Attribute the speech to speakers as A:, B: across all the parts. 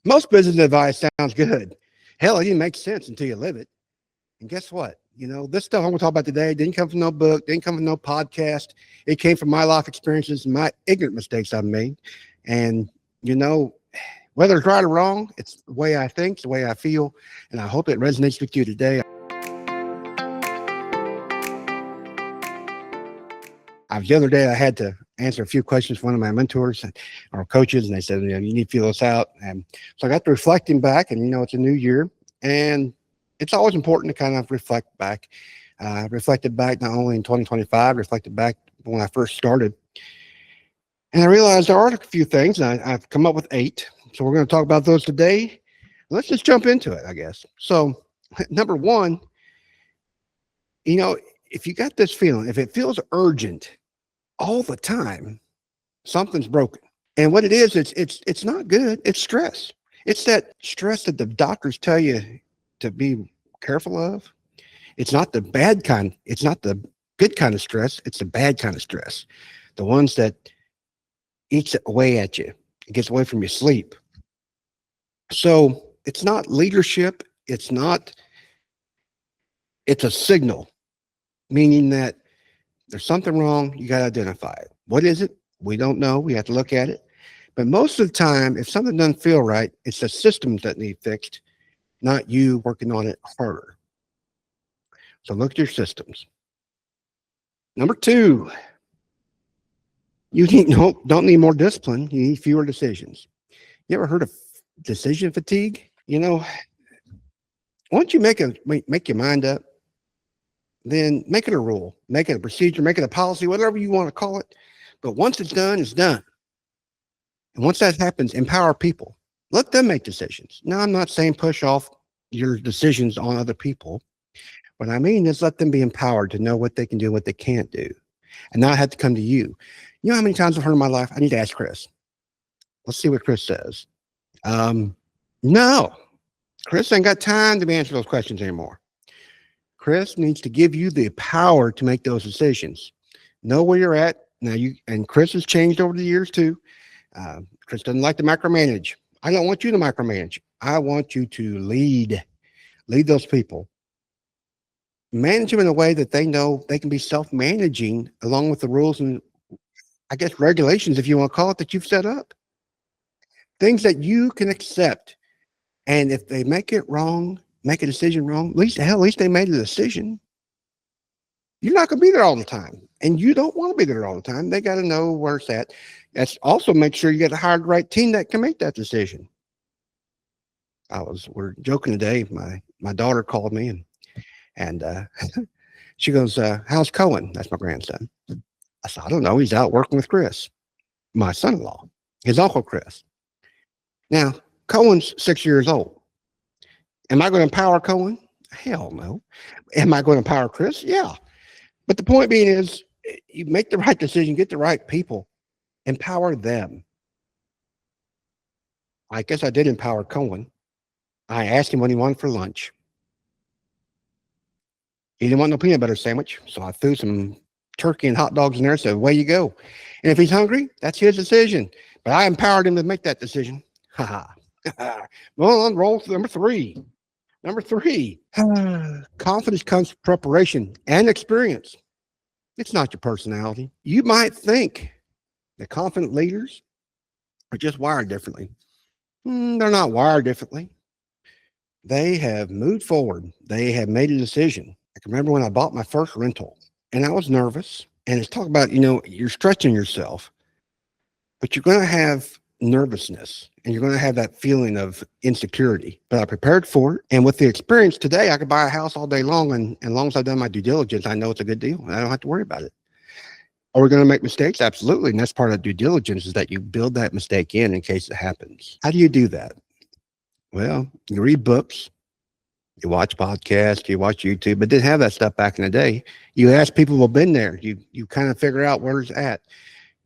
A: Most business advice sounds good. Hell, it didn't make sense until you live it. And guess what? This stuff I'm going to talk about today didn't come from no book, didn't come from no podcast. It came from my life experiences and my ignorant mistakes I've made. And, you know, whether it's right or wrong, it's the way I think, it's the way I feel. And I hope it resonates with you today. The other day I had to answer a few questions for one of my mentors or coaches, and they said, you need to feel this out. And so I got to reflecting back, and it's a new year, and it's always important to kind of reflect back. Reflected back not only in 2025, reflected back when I first started, and I realized there are a few things, and I've come up with 8. So we're going to talk about those today. Let's just jump into it, I guess. So number 1, if you got this feeling, if it feels urgent all the time, something's broken. And what it is, it's not good. It's stress. It's that stress that the doctors tell you to be careful of. It's not the bad kind. It's not the good kind of stress. It's the bad kind of stress. The ones that eats away at you. It gets away from your sleep. So it's not leadership. It's a signal, meaning that there's something wrong. You got to identify it. What is it? We don't know. We have to look at it. But most of the time, if something doesn't feel right, it's the systems that need fixed, not you working on it harder. So look at your systems. Number 2, you don't need more discipline. You need fewer decisions. You ever heard of decision fatigue? Once you make your mind up, then make it a rule, make it a procedure, make it a policy, whatever you want to call it. But once it's done, it's done. And once that happens, empower people. Let them make decisions. Now, I'm not saying push off your decisions on other people. What I mean is let them be empowered to know what they can do, what they can't do, and not have to come to you. You know how many times I've heard in my life, I need to ask Chris. Let's see what Chris says. No, Chris ain't got time to answer those questions anymore. Chris needs to give you the power to make those decisions. Know where you're at. Now, and Chris has changed over the years too. Chris doesn't like to micromanage. I don't want you to micromanage. I want you to lead those people. Manage them in a way that they know they can be self-managing along with the rules and, I guess, regulations, if you want to call it, that you've set up. Things that you can accept. And if they make it wrong, make a decision wrong, at least they made a decision. You're not going to be there all the time. And you don't want to be there all the time. They got to know where it's at. That's also make sure you get to hire the right team that can make that decision. We're joking today. My daughter called me and she goes, how's Cohen? That's my grandson. I said, I don't know. He's out working with Chris, my son-in-law, his uncle Chris. Now, Cohen's 6 years old. Am I going to empower Cohen? Hell no. Am I going to empower Chris? Yeah. But the point being is, you make the right decision, get the right people, empower them. I guess I did empower Cohen. I asked him what he wanted for lunch. He didn't want no peanut butter sandwich, so I threw some turkey and hot dogs in there and said, away you go. And if he's hungry, that's his decision. But I empowered him to make that decision. Ha ha. Well, on roll to number 3. Number 3, confidence comes from preparation and experience. It's not your personality. You might think that confident leaders are just wired differently. They're not wired differently. They have moved forward. They have made a decision. I can remember when I bought my first rental and I was nervous. And it's talk about, you're stretching yourself, but you're going to have nervousness and you're going to have that feeling of insecurity. But I prepared for it. And with the experience today, I could buy a house all day long. And as long as I've done my due diligence, I know it's a good deal. I don't have to worry about it. Are we going to make mistakes? Absolutely. And that's part of due diligence, is that you build that mistake in case it happens. How do you do that? Well, you read books, you watch podcasts, you watch YouTube, but didn't have that stuff back in the day. You ask people who've been there. You kind of figure out where it's at.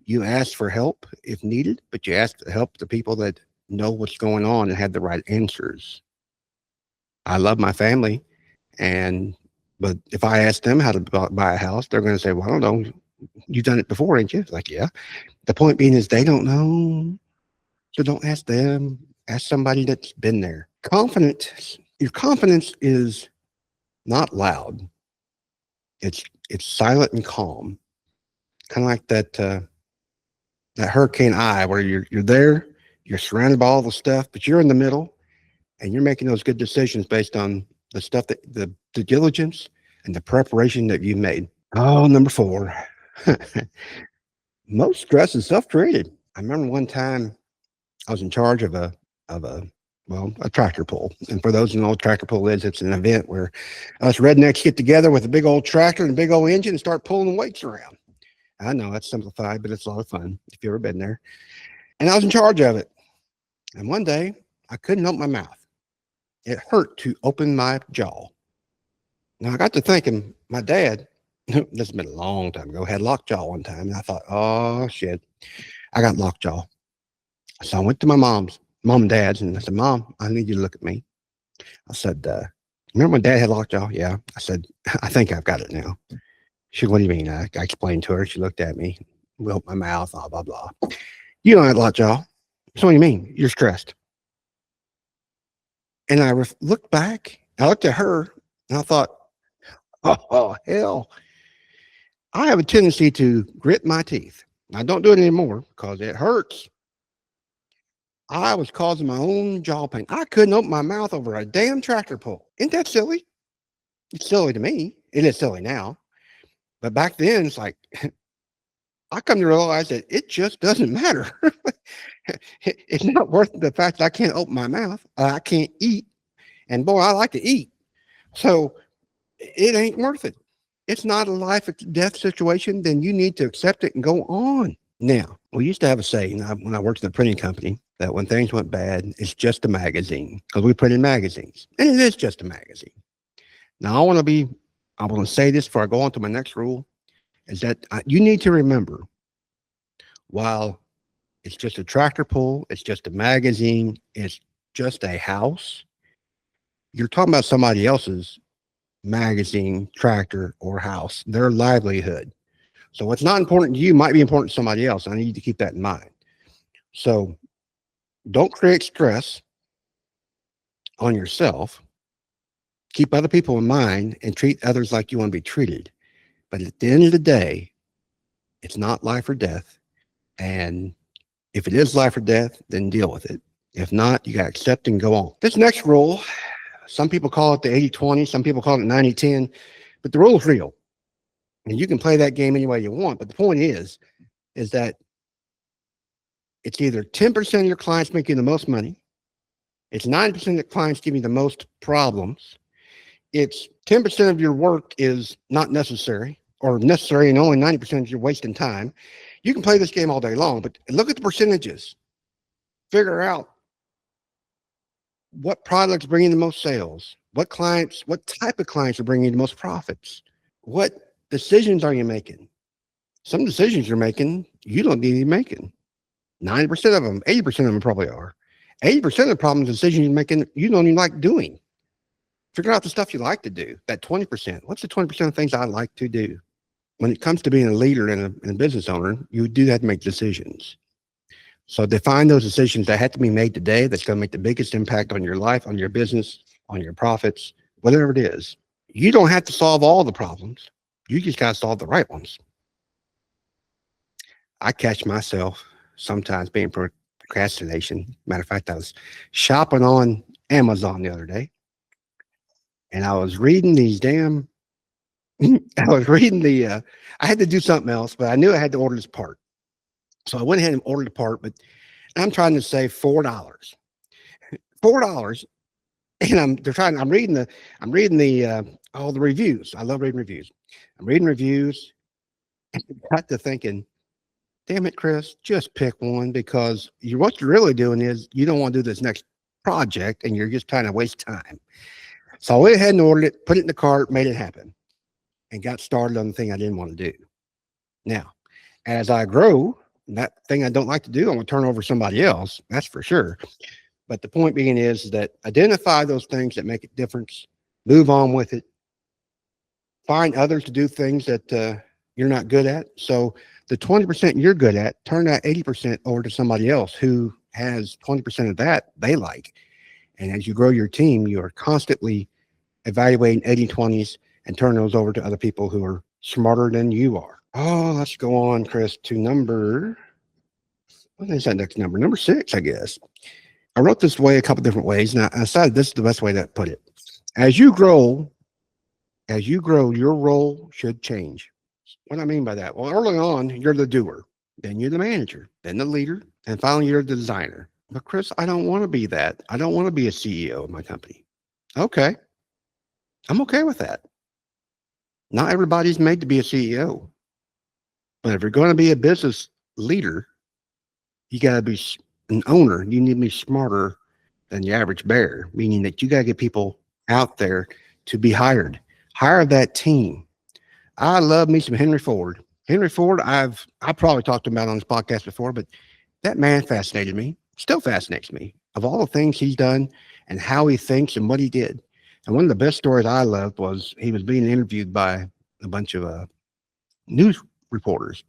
A: You ask for help if needed, but you ask to help the people that know what's going on and have the right answers. I love my family, but if I ask them how to buy a house, they're going to say, well, I don't know. You've done it before, ain't you? Like, yeah. The point being is they don't know, so don't ask them. Ask somebody that's been there. Confidence, your confidence is not loud. It's silent and calm. Kind of like that hurricane eye where you're there, you're surrounded by all the stuff, but you're in the middle and you're making those good decisions based on the stuff that the diligence and the preparation that you made. Oh, number four. Most stress is self-created. I remember one time I was in charge of a tractor pull. And for those who know what tractor pull is, it's an event where us rednecks get together with a big old tractor and a big old engine and start pulling weights around. I know that's simplified, but it's a lot of fun if you've ever been there. And I was in charge of it. And one day I couldn't open my mouth. It hurt to open my jaw. Now I got to thinking, my dad, this has been a long time ago, had lockjaw one time. And I thought, oh shit, I got lockjaw. So I went to my mom and dad's, and I said, Mom, I need you to look at me. I said, remember when Dad had lockjaw? Yeah. I said, I think I've got it now. She said, what do you mean? I explained to her. She looked at me, opened my mouth, blah, blah, blah. You don't have lockjaw. So what do you mean? You're stressed. And I looked back, I looked at her, and I thought, oh, hell. I have a tendency to grit my teeth. I don't do it anymore because it hurts. I was causing my own jaw pain. I couldn't open my mouth over a damn tractor pull. Isn't that silly? It's silly to me. It is silly now. But back then, it's like, I come to realize that it just doesn't matter. It's not worth the fact that I can't open my mouth. I can't eat. And boy, I like to eat. So it ain't worth it. It's not a life or death situation. Then you need to accept it and go on. Now, we used to have a saying when I worked in the printing company that when things went bad, it's just a magazine because we print in magazines, and it is just a magazine. Now, I want to say this before I go on to my next rule, is that you need to remember, while it's just a tractor pull, it's just a magazine, it's just a house, you're talking about somebody else's magazine, tractor, or house, their livelihood. So what's not important to you might be important to somebody else. I need to keep that in mind. So don't create stress on yourself. Keep other people in mind and treat others like you want to be treated. But at the end of the day, it's not life or death. And if it is life or death, then deal with it. If not, you got to accept and go on. This next rule, some people call it the 80-20, some people call it 90-10, but the rule is real. And you can play that game any way you want. But the point is that it's either 10% of your clients make you the most money. It's 90% of the clients give you the most problems. It's 10% of your work is not necessary or necessary, and only 90% you're wasting time. You can play this game all day long, but look at the percentages. Figure out what products bring you the most sales, what type of clients are bringing you the most profits, what decisions are you making? Some decisions you're making, you don't need to be making. 90% of them, 80% of them probably are. 80% of the problems, decisions you're making, you don't even like doing. Figure out the stuff you like to do. That 20%. What's the 20% of things I like to do? When it comes to being a leader and a business owner, you do have to make decisions. So define those decisions that have to be made today that's going to make the biggest impact on your life, on your business, on your profits, whatever it is. You don't have to solve all the problems. You just got to solve the right ones. I catch myself sometimes being procrastination. Matter of fact, I was shopping on Amazon the other day, and I was reading these damn. I was reading I had to do something else, but I knew I had to order this part. So I went ahead and ordered the part, but I'm trying to save $4. $4. And I'm reading all the reviews. I love reading reviews. I'm reading reviews and I got to thinking, damn it, Chris, just pick one, because what you're really doing is you don't want to do this next project and you're just trying to waste time. So I went ahead and ordered it, put it in the cart, made it happen, and got started on the thing I didn't want to do. Now, as I grow, that thing I don't like to do, I'm going to turn over to somebody else. That's for sure. But the point being is that identify those things that make a difference, move on with it, find others to do things that you're not good at. So the 20% you're good at, turn that 80% over to somebody else who has 20% of that they like. And as you grow your team, you are constantly evaluating 80/20s and turn those over to other people who are smarter than you are. Oh, let's go on, Chris, to what is that next number? Number 6, I guess. I wrote this way a couple different ways, and I decided this is the best way to put it. As you grow, your role should change. What do I mean by that? Well, early on, you're the doer, then you're the manager, then the leader, and finally you're the designer. But Chris, I don't want to be that. I don't want to be a CEO of my company. Okay, I'm okay with that. Not everybody's made to be a CEO, but if you're going to be a business leader, you got to be an owner. You need to be smarter than the average bear, meaning that you got to get people out there to be hired. Hire that team. I love me some Henry Ford. Henry Ford, I probably talked about on this podcast before, but that man fascinated me, still fascinates me, of all the things he's done and how he thinks and what he did. And one of the best stories I loved was he was being interviewed by a bunch of news reporters.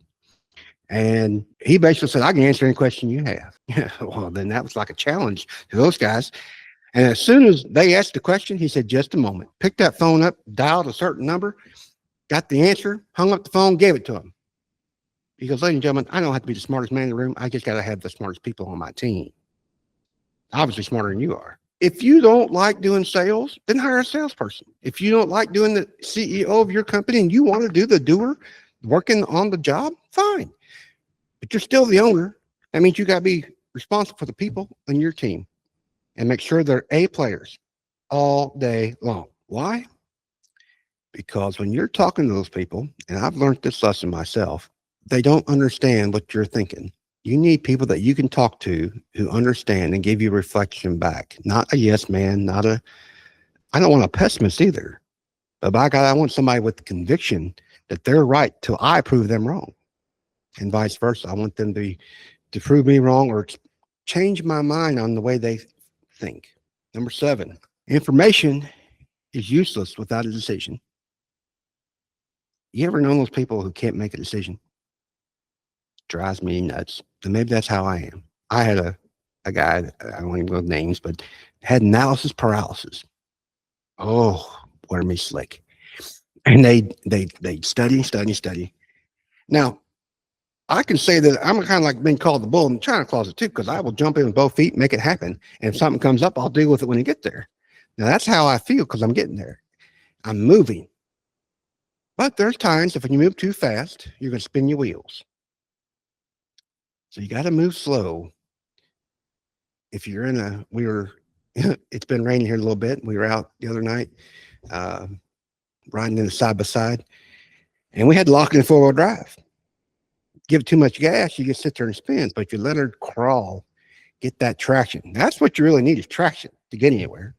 A: And he basically said, I can answer any question you have. Yeah, well, then that was like a challenge to those guys. And as soon as they asked the question, he said, just a moment. Picked that phone up, dialed a certain number, got the answer, hung up the phone, gave it to him. He goes, ladies and gentlemen, I don't have to be the smartest man in the room. I just got to have the smartest people on my team. Obviously smarter than you are. If you don't like doing sales, then hire a salesperson. If you don't like doing the CEO of your company and you want to do the doer, working on the job, fine. But you're still the owner. That means you got to be responsible for the people on your team and make sure they're A players all day long. Why? Because when you're talking to those people, and I've learned this lesson myself, they don't understand what you're thinking. You need people that you can talk to who understand and give you reflection back. Not a yes man, I don't want a pessimist either. But by God, I want somebody with the conviction that they're right till I prove them wrong. And vice versa. I want them to prove me wrong or change my mind on the way they think. Number 7, information is useless without a decision. You ever know those people who can't make a decision? Drives me nuts. And maybe that's how I am. I had a guy, I won't even go with names, but had analysis paralysis. Oh, were me slick. And they study. Now, I can say that I'm kind of like being called the bull in the China closet too, because I will jump in with both feet, make it happen. And if something comes up, I'll deal with it when I get there. Now that's how I feel because I'm getting there. I'm moving. But there's times if you move too fast, you're going to spin your wheels. So you got to move slow. If you're it's been raining here a little bit. We were out the other night, riding in the side by side, and we had to lock in 4-wheel drive. Give it too much gas, you just sit there and spin. But if you let her crawl, get that traction. That's what you really need is traction to get anywhere.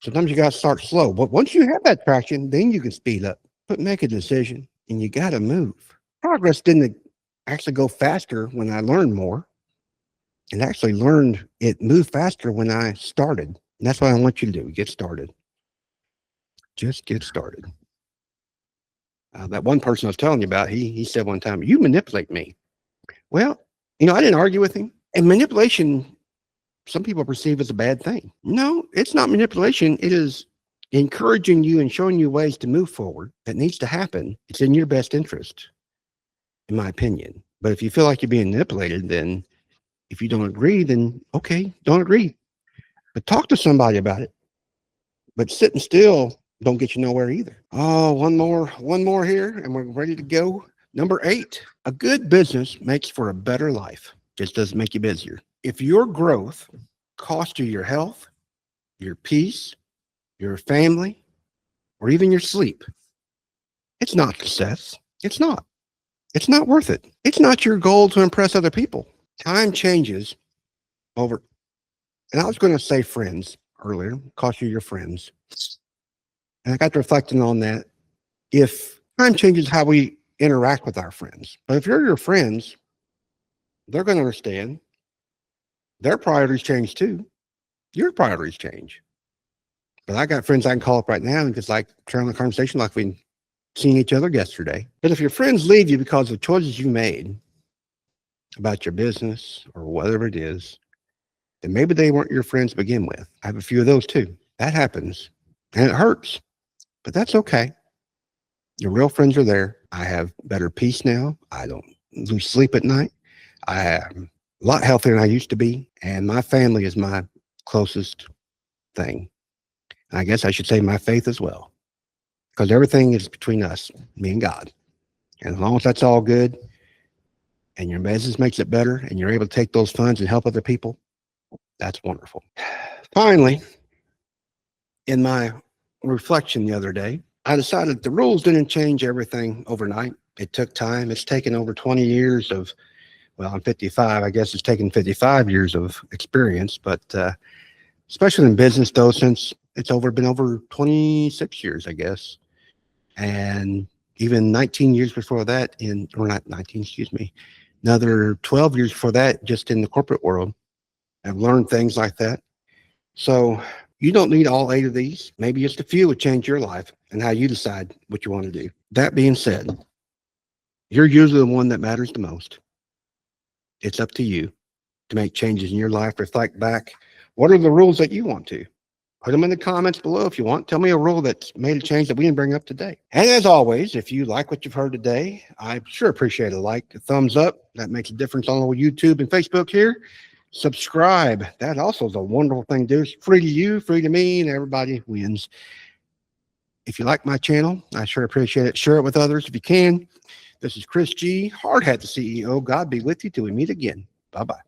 A: Sometimes you got to start slow. But once you have that traction, then you can speed up. But make a decision, and you got to move. Progress didn't actually go faster when I learned more. And actually learned it moved faster when I started. And that's what I want you to do. Get started. Just get started. That one person I was telling you about, he said one time, you manipulate me. Well, I didn't argue with him. And manipulation, some people perceive as a bad thing. No, it's not manipulation. It is encouraging you and showing you ways to move forward that needs to happen. It's in your best interest, in my opinion. But if you feel like you're being manipulated, then if you don't agree, then okay, don't agree. But talk to somebody about it. But sitting still don't get you nowhere either. Oh, one more here, and we're ready to go. Number 8, a good business makes for a better life. Just doesn't make you busier. If your growth costs you your health, your peace, your family, or even your sleep, it's not success. It's not. It's not worth it. It's not your goal to impress other people. Time changes over, and I was going to say friends earlier, cost you your friends. And I got to reflecting on that. If time changes how we interact with our friends, but if you're your friends, they're going to understand their priorities change too. Your priorities change. But I got friends I can call up right now and just like turn on a conversation like we've seen each other yesterday. But if your friends leave you because of choices you made about your business or whatever it is, then maybe they weren't your friends to begin with. I have a few of those too. That happens and it hurts, but that's okay. Your real friends are there. I have better peace now. I don't lose sleep at night. I am a lot healthier than I used to be. And my family is my closest thing. I guess I should say my faith as well, because everything is between us, me and God. And as long as that's all good and your business makes it better and you're able to take those funds and help other people, that's wonderful. Finally, in my reflection the other day, I decided the rules didn't change everything overnight. It took time. It's taken over 20 years of, well, I'm 55. I guess it's taken 55 years of experience, but especially in business, though, since it's been over 26 years, I guess. And even 19 years before that, or not 19, excuse me, another 12 years before that, just in the corporate world, I've learned things like that. So you don't need all 8 of these. Maybe just a few would change your life and how you decide what you want to do. That being said, you're usually the one that matters the most. It's up to you to make changes in your life. Reflect back. What are the rules that you want to? Put them in the comments below if you want. Tell me a rule that's made a change that we didn't bring up today. And as always, if you like what you've heard today, I sure appreciate a like, a thumbs up. That makes a difference on YouTube and Facebook here. Subscribe. That also is a wonderful thing to do. It's free to you, free to me, and everybody wins. If you like my channel, I sure appreciate it. Share it with others if you can. This is Chris G, Hard Hat the CEO. God be with you till we meet again. Bye-bye.